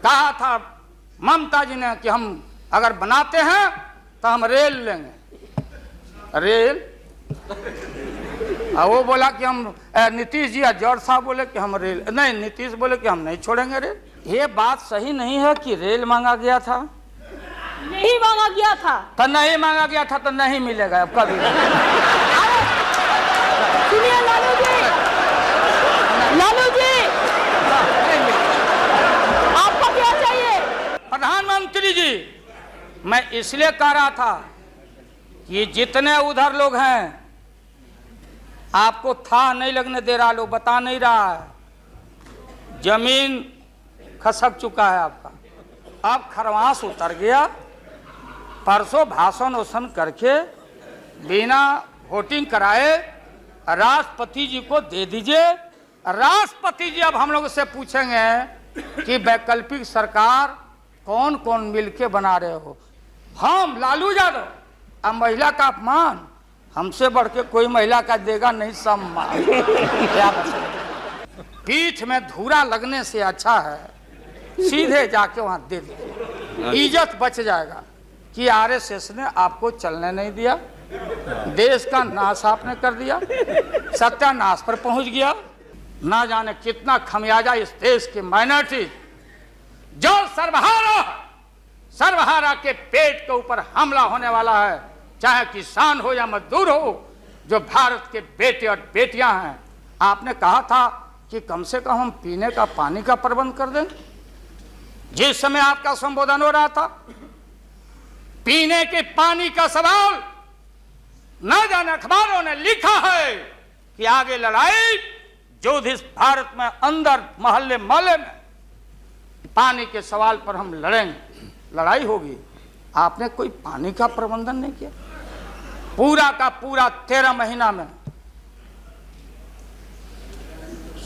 कहा था ममता जी ने कि हम अगर बनाते हैं तो हम रेल लेंगे, रेल। वो बोला कि हम नीतीश जी या जॉर्ज साहब बोले कि हम रेल नहीं, नीतीश बोले कि हम नहीं छोड़ेंगे रेल। ये बात सही नहीं है कि रेल मांगा गया था, नहीं मांगा गया था तो नहीं मांगा गया था तो नहीं मिलेगा अब कभी। सुनिए लालू जी, लालू जी आपको क्या चाहिए? प्रधानमंत्री जी, मैं इसलिए कह रहा था कि जितने उधर लोग हैं आपको था नहीं लगने दे रहा, लोग बता नहीं रहा है, जमीन खसक चुका है आपका, अब खरवास उतर गया। परसों भाषण वोषण करके बिना वोटिंग कराए राष्ट्रपति जी को दे दीजिए। राष्ट्रपति जी अब हम लोग से पूछेंगे कि वैकल्पिक सरकार कौन कौन मिलके बना रहे हो। हम लालू यादव, अब महिला का अपमान हमसे बढ़ के कोई महिला का देगा नहीं सम्मान। क्या पीठ में धूरा लगने से अच्छा है सीधे जाके वहां दे दीजिए, इज्जत बच जाएगा कि आरएसएस ने आपको चलने नहीं दिया, देश का नाश आपने कर दिया, सत्यानाश पर पहुंच गया। ना जाने कितना खमियाजा इस देश की माइनॉरिटी जो सर्वहारा के पेट के ऊपर हमला होने वाला है, चाहे किसान हो या मजदूर हो, जो भारत के बेटे और बेटियां हैं। आपने कहा था कि कम से कम हम पीने का पानी का प्रबंध कर दें। जिस समय आपका संबोधन हो रहा था, पीने के पानी का सवाल न जाने अखबारों ने लिखा है कि आगे लड़ाई जो इस भारत में अंदर मोहल्ले मोहल्ले में पानी के सवाल पर हम लड़ेंगे, लड़ाई होगी। आपने कोई पानी का प्रबंधन नहीं किया। पूरा का पूरा 13 महीना में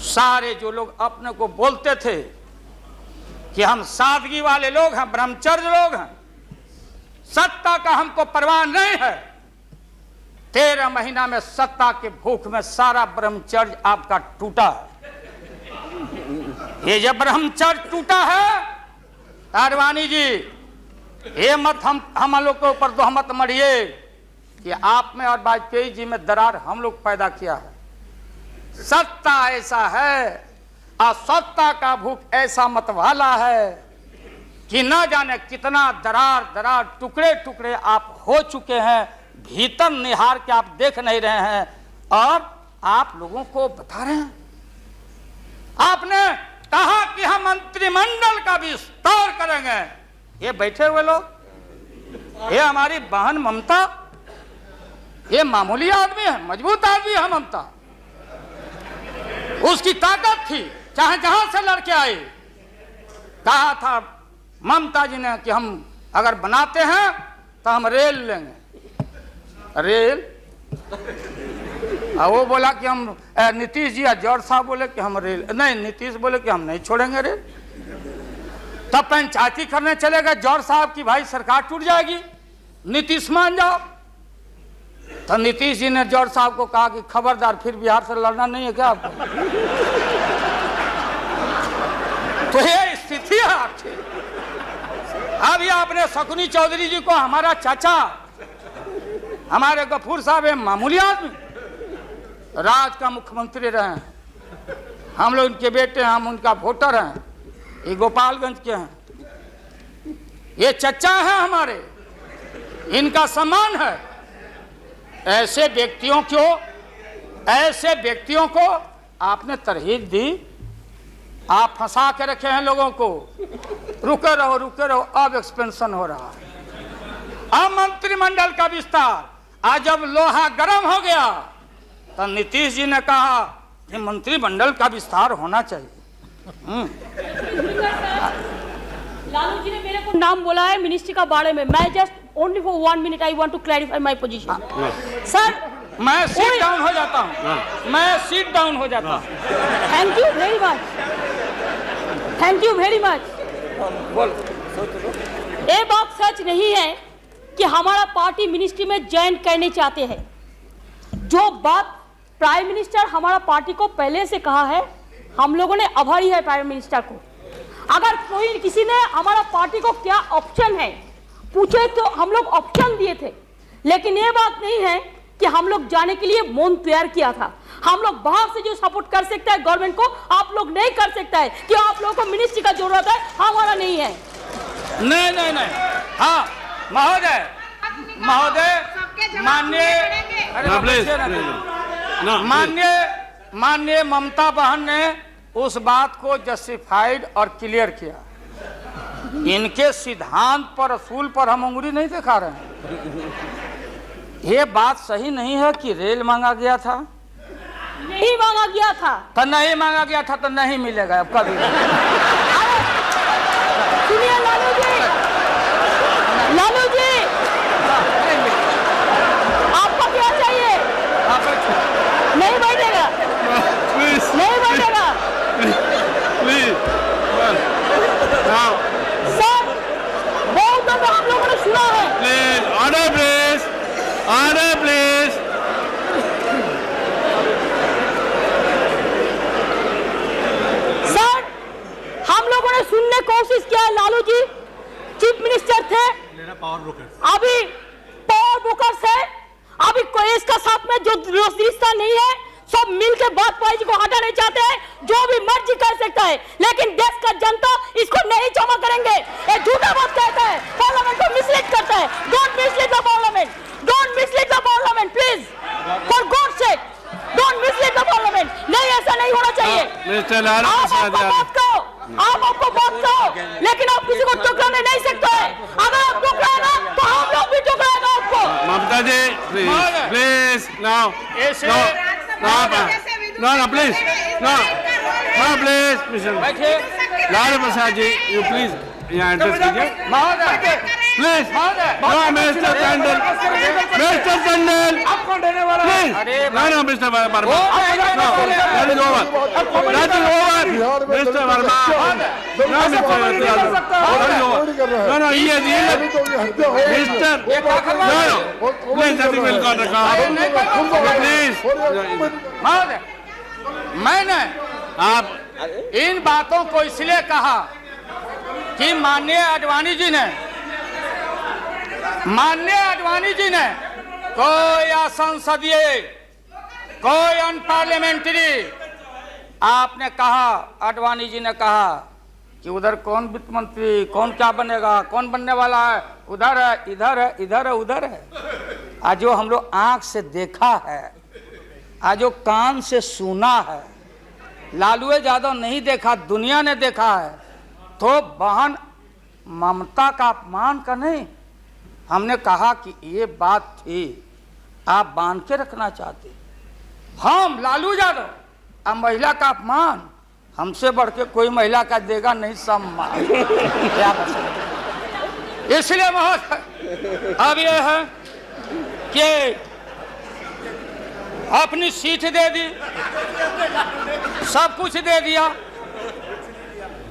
सारे जो लोग अपने को बोलते थे कि हम सादगी वाले लोग हैं, ब्रह्मचर्य लोग हैं, सत्ता का हमको परवाह नहीं है, 13 महीना में सत्ता के भूख में सारा ब्रह्मचर्य आपका टूटा है। ये जब ब्रह्मचर्य टूटा है, आडवाणी जी, ये मत हम लोग के ऊपर तो मत मरिए कि आप में और वाजपेयी जी में दरार हम लोग पैदा किया है। सत्ता ऐसा है और सत्ता का भूख ऐसा मतवाला है कि न जाने कितना दरार टुकड़े टुकड़े आप हो चुके हैं, भीतर निहार के आप देख नहीं रहे हैं और आप लोगों को बता रहे हैं। आपने कहा कि हम मंत्रिमंडल का विस्तार करेंगे। ये बैठे हुए लोग, ये हमारी बहन ममता, ये मामूली आदमी है, मजबूत आदमी है ममता, उसकी ताकत थी, चाहे जहां से लड़के आए। कहा था ममता जी ने कि हम अगर बनाते हैं तो हम रेल लेंगे, रेल। वो बोला कि हम नीतीश जी या जॉर्ज साहब बोले कि हम रेल नहीं, नीतीश बोले कि हम नहीं छोड़ेंगे रेल। तब पंचायती करने चले गए जॉर्ज साहब की भाई सरकार टूट जाएगी, नीतीश मान जाओ। तो नीतीश जी ने जॉर्ज साहब को कहा कि खबरदार, फिर बिहार से लड़ना नहीं है क्या आपको? तो ये स्थिति है आपकी। अभी आपने शकुनी चौधरी जी को, हमारा चाचा, हमारे गफूर साहब है मामूली आदमी, राज्य का मुख्यमंत्री रहे हैं, हम लोग उनके बेटे हैं, हम उनका वोटर हैं, ये गोपालगंज के हैं, ये चचा हैं हमारे, इनका सम्मान है। ऐसे व्यक्तियों को आपने तरहीब दी, आप फंसा के रखे हैं लोगों को। रुके रहो, अब एक्सपेंशन हो रहा है। अब मंत्रिमंडल का विस्तार, आज जब लोहा गर्म हो गया तो नीतीश जी ने कहा कि मंत्रिमंडल का विस्तार होना चाहिए। लालू जी ने मेरे को नाम बोला है मिनिस्ट्री का बारे में। मैं just only for 1 minute I want to clarify my position. Sir, मैं सीट डाउन हो जाता हूँ, मैं सीट डाउन हो जाता हूँ। Thank you very much, thank you very much. ये बात सच नहीं है कि हमारा पार्टी मिनिस्ट्री में ज्वाइन करने चाहते हैं। जो बात प्राइम मिनिस्टर हमारा पार्टी को पहले से कहा है, हम लोगों ने आभारी है प्राइम मिनिस्टर को। अगर कोई किसी ने हमारा पार्टी को क्या ऑप्शन है पूछे तो हम लोग ऑप्शन दिए थे, लेकिन ये बात नहीं है कि हम लोग जाने के लिए मन तैयार किया था। हम लोग बाहर से जो सपोर्ट कर सकता है गवर्नमेंट को, आप लोग नहीं कर सकता है कि आप लोगों को मिनिस्ट्री का जरूरत है, हमारा नहीं है। नहीं नहीं नहीं, हाँ महोदय माननीय ममता बहन ने उस बात को जस्टिफाइड और क्लियर किया। इनके सिद्धांत पर असूल पर हम उंगली नहीं दिखा रहे हैं। ये बात सही नहीं है कि रेल मांगा गया था, नहीं मांगा गया था तो नहीं मांगा गया था तो नहीं मिलेगा अब कभी। सुनिए लालू जी, आपको क्या चाहिए? नहीं बैठेगा, नहीं बैठेगा सर, बहुत दफा हम लोगों ने सुना है। Please order, please order, please. Sir, हम लोगों ने सुनने की कोशिश किया। लालू जी चीफ मिनिस्टर थे, अभी पावर ब्रोकर्स है, अभी कोई इसका साथ में जो रिश्ता नहीं है, सब मिलकर बात को हटाने चाहते हैं। जो भी मर्जी कर सकता है, लेकिन देश का जनता इसको नहीं क्षमा करेंगे। ये झूठा बात कहता है, पार्लियामेंट को मिसलीड करता है। Don't mislead the parliament, don't mislead the parliament please, for God sake, don't mislead the parliament. नहीं, ऐसा नहीं होना चाहिए। आपको बात कहो, लेकिन आप किसी को टुकराने नहीं सकते हैं। अगर आप टुकराएगा तो हम लोग भी टुकराएगा आपको। Mamata ji please, please now, no please, no please, बैठिए। लालू प्रसाद जी यू प्लीज यहाँ एड्रेस कीजिए महोदय please. No mister Tandon, mister Tandon please, no mister Verma, that is over, mister Verma, no mister, no ये mister, no please nothing will got please. महोदय, मैंने आप इन बातों को इसलिए कहा कि माननीय आडवाणी जी ने कोई असंसदीय, कोई अनपार्लियामेंट्री, आपने कहा, आडवाणी जी ने कहा कि उधर कौन वित्त मंत्री, कौन क्या बनेगा, कौन बनने वाला है, उधर है, इधर है, इधर है, उधर है। आज जो हम लोग आंख से देखा है, आज जो कान से सुना है, लालू यादव नहीं देखा, दुनिया ने देखा है। तो बहन ममता का अपमान का नहीं, हमने कहा कि ये बात थी, आप बांध के रखना चाहते। हम लालू यादव, अब महिला का अपमान हमसे बढ़ के कोई महिला का देगा नहीं सम्मान। क्या बता, इसलिए महोदय अब ये है कि अपनी सीट दे दी, सब कुछ दे दिया,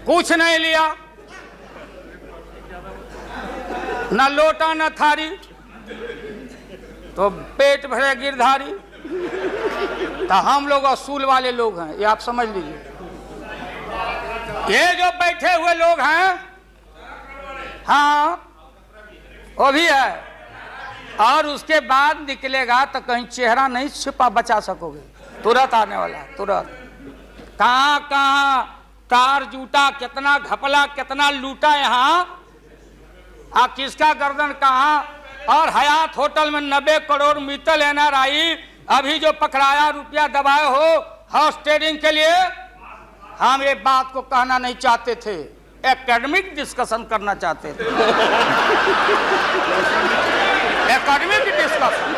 कुछ नहीं लिया, न लोटा न थारी, तो पेट भरे गिरधारी। तो हम लोग असूल वाले लोग हैं, ये आप समझ लीजिए। ये जो बैठे हुए लोग हैं, हाँ वो भी है, और उसके बाद निकलेगा तो कहीं चेहरा नहीं छिपा बचा सकोगे, तुरंत आने वाला, तुरंत। कहाँ कहाँ कार जूटा, कितना घपला, कितना लूटा यहाँ, आ किसका गर्दन कहाँ। और हयात होटल में 90 करोड़ मित्तल NRI अभी जो पकड़ाया, रुपया दबाए हो हाउस ट्रेडिंग के लिए। हम ये बात को कहना नहीं चाहते थे, एकेडमिक डिस्कशन करना चाहते थे। एकेडमिक डिस्कशन,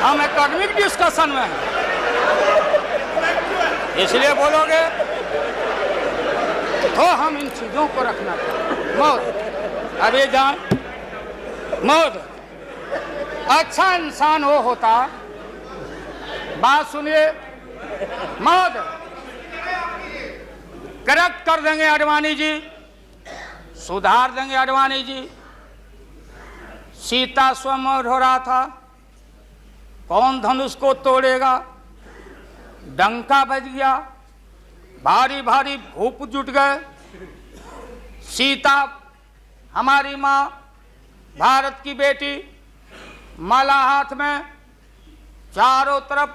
हम एकेडमिक डिस्कशन में हैं, इसलिए बोलोगे तो हम इन चीजों को रखना चाहिए। मौत अभी जान, मौत अच्छा इंसान वो होता, बात सुनिए, मौत करेक्ट कर देंगे आडवाणी जी, सुधार देंगे आडवाणी जी। सीता स्वयंवर हो रहा था, कौन धनुष को तोड़ेगा, डंका बज गया, भारी भारी भूप जुट गए, सीता हमारी माँ, भारत की बेटी, माला हाथ में, चारों तरफ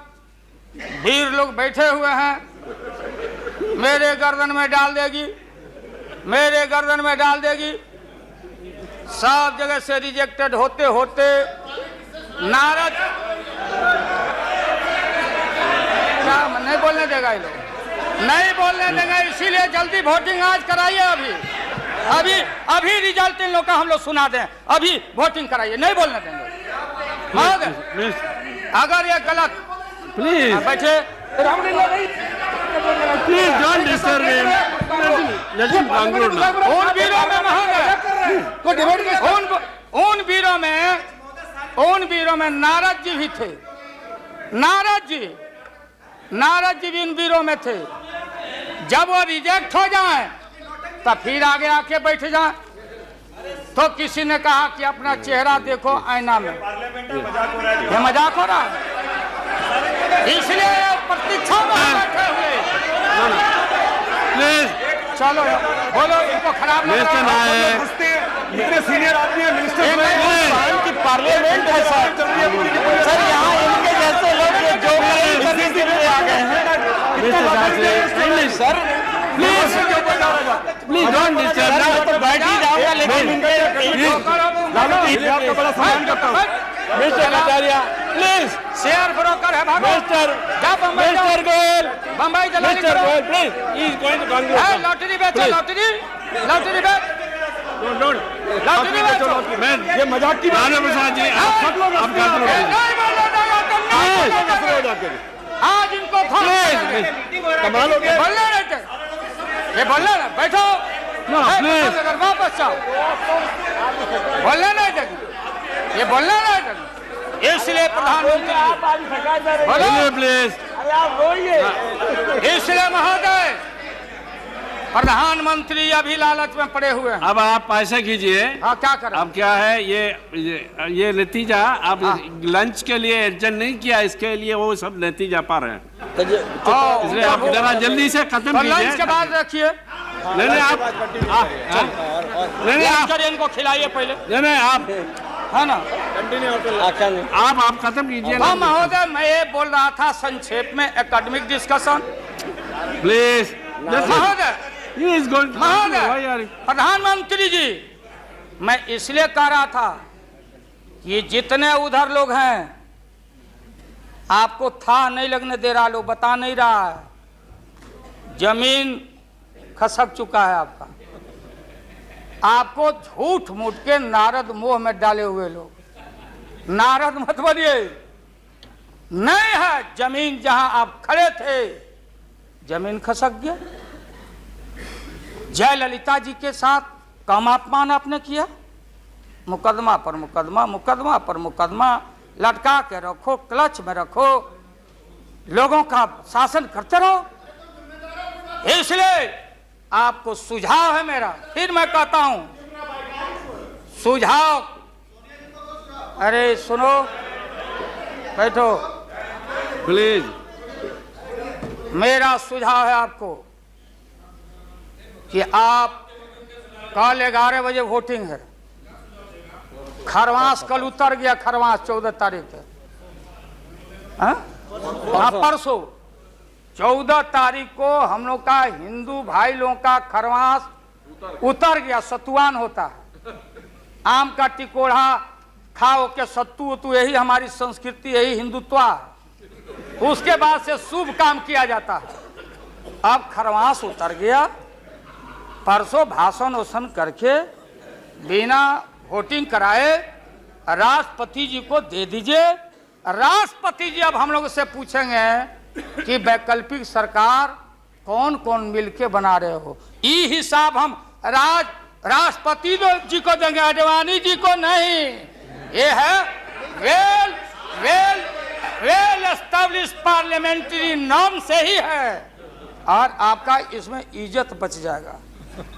वीर लोग बैठे हुए हैं। मेरे गर्दन में डाल देगी, मेरे गर्दन में डाल देगी। सब जगह से रिजेक्टेड होते होते नारद क्या नहीं बोलने देगा ये लोग, नहीं बोलने देगा, इसीलिए जल्दी वोटिंग आज कराइए। अभी अभी रिजल्ट इन लोग का हम लोग सुना दें, अभी वोटिंग कराइए, नहीं बोलने देंगे। अगर ये गलत प्लीज बैठे please don't disturb him, let him conclude now. उन वीरों में उन वीरों में नारद जी भी थे। नारद जी भी इन वीरों में थे। जब वो रिजेक्ट हो जाए तो फिर आगे आके बैठ जाए। तो किसी ने कहा कि अपना चेहरा देखो आईना में, ये मजाक हो रहा है, इसलिए प्रतीक्षा में बैठे हुए। प्लीज चलो बोलो, इनको खराब लग रहा है। इतने सीनियर आदमी है मिनिस्टर की पार्लियामेंट है सर, यहाँ इनके जैसे लोग जो करने के लिए आ गए हैं। नहीं sir, please please don't disturb. तो बैठ ही जाऊंगा, लेकिन आपका बड़ा सम्मान करता हूँ। Mister Kataria please, share broker है भागो। Mister mister Goyal, Bombay mister Goyal please, he is going to conclude. Lottery बेचो, लॉटरी बेच, डोंट लॉटरी बेचो। मैं ये मजाक की बात राणा प्रसाद जी, आप कंक्लूड नहीं बोलने देगा तुम, आज इनको कमाल हो गया। बोलने नहीं थे, ये बोलने ना, बैठो प्लीज वापस जाओ, बोलने नहीं देंगे, ये बोलने नहीं देंगे। इसलिए प्रधानमंत्री बोलिए प्लीज। इसलिए महोदय प्रधानमंत्री अभी लालच में पड़े हुए हैं। अब आप पैसे कीजिए। हाँ, क्या करें? अब क्या है ये नतीजा, आप लंच के लिए अर्जेंट नहीं किया, इसके लिए वो सब नतीजा पा रहे हैं, इसलिए आप जरा जल्दी से खत्म तो कीजिए। लंच के बाद रखिए, नहीं आप इनको खिलाइए पहले, नहीं आप है ना। आप खत्म कीजिए। हाँ महोदय, मैं ये बोल रहा था संक्षेप में एकेडमिक डिस्कशन। प्लीज महोदय महोदय, प्रधानमंत्री जी, मैं इसलिए कह रहा था कि जितने उधर लोग हैं आपको था नहीं लगने दे रहा, लोग बता नहीं रहा है, जमीन खसक चुका है आपका। आपको झूठ मूठ के नारद मोह में डाले हुए लोग, नारद मत बनिए। नहीं है जमीन, जहां आप खड़े थे जमीन खसक गया। जयललिता जी के साथ कम अपमान आपने किया, मुकदमा पर मुकदमा, मुकदमा पर मुकदमा लटका के रखो, क्लच में रखो, लोगों का शासन करते रहो। इसलिए आपको सुझाव है मेरा, फिर मैं कहता हूं सुझाव, अरे सुनो, बैठो प्लीज। मेरा सुझाव है आपको कि आप कल 11 बजे वोटिंग है। खरवास कल उतर गया, खरवास 14 तारीख है, परसों 14 तारीख को हम लोग का हिंदू भाई लोगों का खरवास उतर गया। सतुआन होता है, आम का टिकोड़ा खाओ के सत्तू उतू, यही हमारी संस्कृति, यही हिंदुत्व है। उसके बाद से शुभ काम किया जाता है। अब खरवास उतर गया, परसों भाषण वोषण करके बिना वोटिंग कराए राष्ट्रपति जी को दे दीजिए। राष्ट्रपति जी अब हम लोग से पूछेंगे कि वैकल्पिक सरकार कौन कौन मिलके बना रहे हो, ये हिसाब हम राष्ट्रपति जी को देंगे, आडवाणी जी को नहीं। ये है वेल एस्टेब्लिश पार्लियामेंट्री नॉर्म से ही है, और आपका इसमें इज्जत बच जाएगा।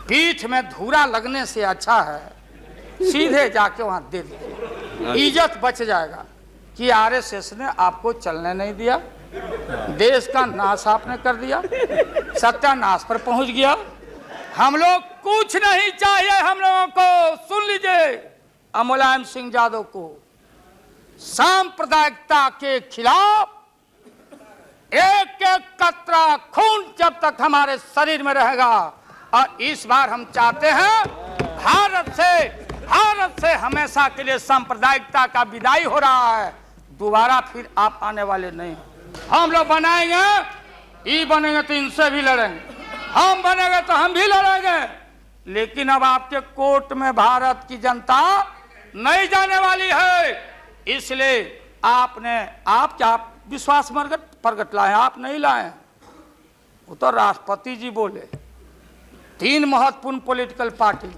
पीठ में धूरा लगने से अच्छा है सीधे जाके वहां दे दीजिए, इज्जत बच जाएगा। कि आरएसएस ने आपको चलने नहीं दिया, देश का नाश आपने कर दिया, सत्यानाश पर पहुंच गया। हम लोग कुछ नहीं चाहिए हम लोगों को। सुन लीजिए, मुलायम सिंह यादव को सांप्रदायिकता के खिलाफ एक एक कतरा खून जब तक हमारे शरीर में रहेगा, और इस बार हम चाहते हैं भारत से हमेशा के लिए सांप्रदायिकता का विदाई हो रहा है। दोबारा फिर आप आने वाले नहीं। हम लोग बनाएंगे, ये बनेंगे तो इनसे भी लड़ेंगे, हम बनेंगे तो हम भी लड़ेंगे, लेकिन अब आपके कोर्ट में भारत की जनता नहीं जाने वाली है। इसलिए आप क्या विश्वास प्रगट लाए, आप नहीं लाए, वो तो राष्ट्रपति जी बोले। 3 महत्वपूर्ण पॉलिटिकल पार्टी,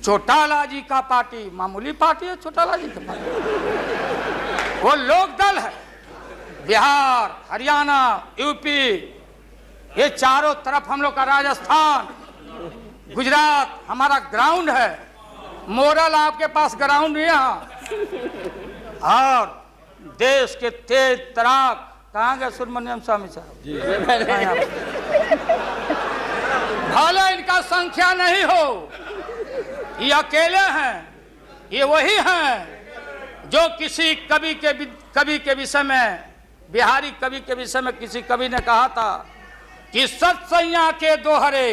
चौटाला जी का पार्टी मामूली पार्टी है, चौटाला जी का पार्टी वो लोक दल है। बिहार, हरियाणा, यूपी, ये चारों तरफ हम लोग का, राजस्थान, गुजरात हमारा ग्राउंड है। मोरल आपके पास ग्राउंड नहीं है। और देश के तेज तराक कहाँ गए सुब्रमण्यम स्वामी साहब? भले इनका संख्या नहीं हो, ये अकेले हैं, ये वही हैं जो किसी कवि के विषय में, बिहारी कवि के विषय में किसी कवि ने कहा था कि सत्सैया के दोहरे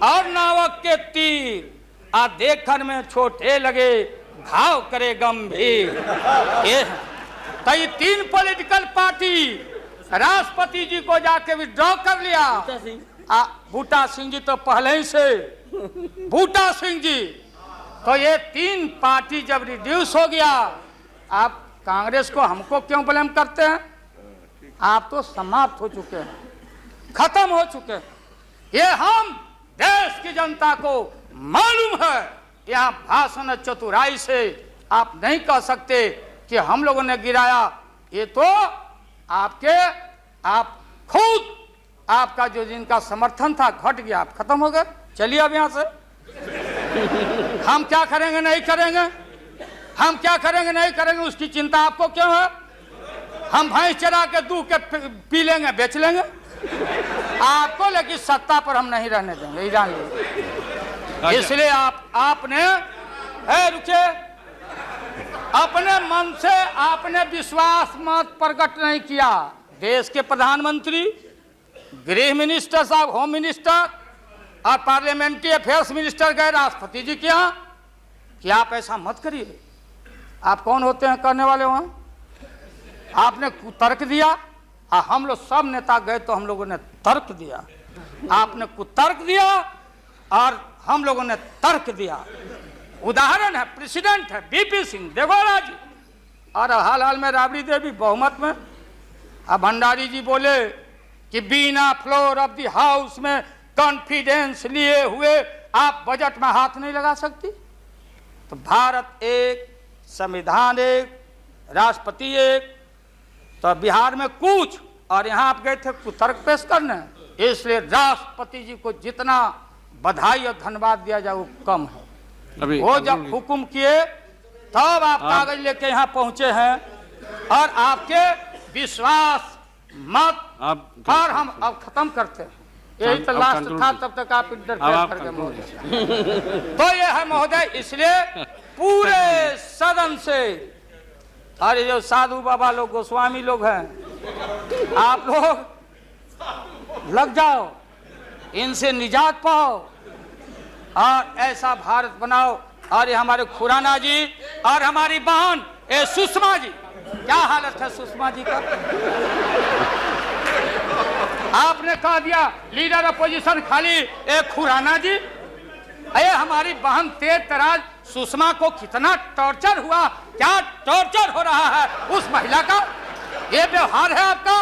और नावक के तीर आ देखन में छोटे लगे, घाव करे गंभीर। तो ये 3 पॉलिटिकल पार्टी राष्ट्रपति जी को जाके विड्रॉ कर लिया। बूटा सिंह जी तो पहले ही से, बूटा सिंह जी, तो ये 3 पार्टी जब रिड्यूस हो गया, आप कांग्रेस को हमको क्यों ब्लेम करते हैं? आप तो समाप्त हो चुके हैं, खत्म हो चुके हैं। ये हम देश की जनता को मालूम है। यहाँ भाषण चतुराई से आप नहीं कह सकते कि हम लोगों ने गिराया। ये तो आप खुद, आपका जो जिनका समर्थन था घट गया, आप खत्म हो गए। चलिए अब यहाँ से हम क्या करेंगे नहीं करेंगे, हम क्या करेंगे नहीं करेंगे उसकी चिंता आपको क्यों है? हम भैंस चरा के दूध के पी लेंगे, बेच लेंगे आपको, लेकिन सत्ता पर हम नहीं रहने देंगे, जान लीजिए। इसलिए आपने रुके, अपने मन से आपने विश्वास मत प्रकट नहीं किया। देश के प्रधानमंत्री, गृह मिनिस्टर साहब, होम मिनिस्टर और पार्लियामेंट्री अफेयर्स मिनिस्टर गए राष्ट्रपति जी के यहाँ कि आप ऐसा मत करिए। आप कौन होते हैं करने वाले? वहाँ आपने कुतर्क दिया, और हम लोग सब नेता गए तो हम लोगों ने तर्क दिया। आपने कुतर्क दिया और हम लोगों ने तर्क दिया। उदाहरण है, प्रेसिडेंट है बीपी सिंह देवगौड़ा जी, और हाल में राबड़ी देवी बहुमत में। अब भंडारी जी बोले कि बिना फ्लोर ऑफ द हाउस में कॉन्फिडेंस लिए हुए आप बजट में हाथ नहीं लगा सकती। तो भारत एक, संविधान एक, राष्ट्रपति एक, तो बिहार में कुछ, और यहाँ आप गए थे कुतर्क पेश करने। इसलिए राष्ट्रपति जी को जितना बधाई और धन्यवाद दिया जाए वो कम है। वो जब हुक्म किए तब आप कागज लेके यहाँ पहुंचे हैं, और आपके विश्वास मत पर हम अब खत्म करते हैं। यही तो लास्ट था, तब तक आप इंटरफेयर करके महोदय। तो ये है महोदय, इसलिए पूरे सदन से, और जो साधु बाबा लोग, गोस्वामी लोग हैं, आप लोग लग जाओ, इनसे निजात पाओ और ऐसा भारत बनाओ। और ये हमारे खुराना जी और हमारी बहन सुषमा जी, क्या हालत है सुषमा जी का? आपने कह दिया लीडर अपोजिशन खाली खुराना जी। अरे हमारी बहन तेज तराज सुषमा को कितना टॉर्चर हुआ, क्या टॉर्चर हो रहा है उस महिला का, ये व्यवहार है आपका।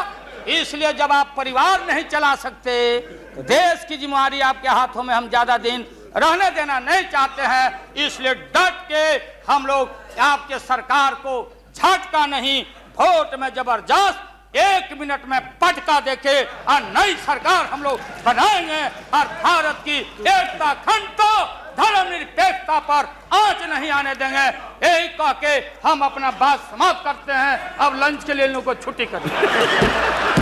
इसलिए जब आप परिवार नहीं चला सकते, देश की जिम्मेदारी आपके हाथों में हम ज्यादा दिन रहने देना नहीं चाहते हैं। इसलिए डट के हम लोग आपके सरकार को झटका नहीं, वोट में जबरदस्त 1 मिनट में पटका देके और नई सरकार हम लोग बनाएंगे, और भारत की एकता, अखंडता, धर्मनिरपेक्षता पर आंच नहीं आने देंगे। यही कह के हम अपना बात समाप्त करते हैं। अब लंच के लिए इन लोगों को छुट्टी करते हैं।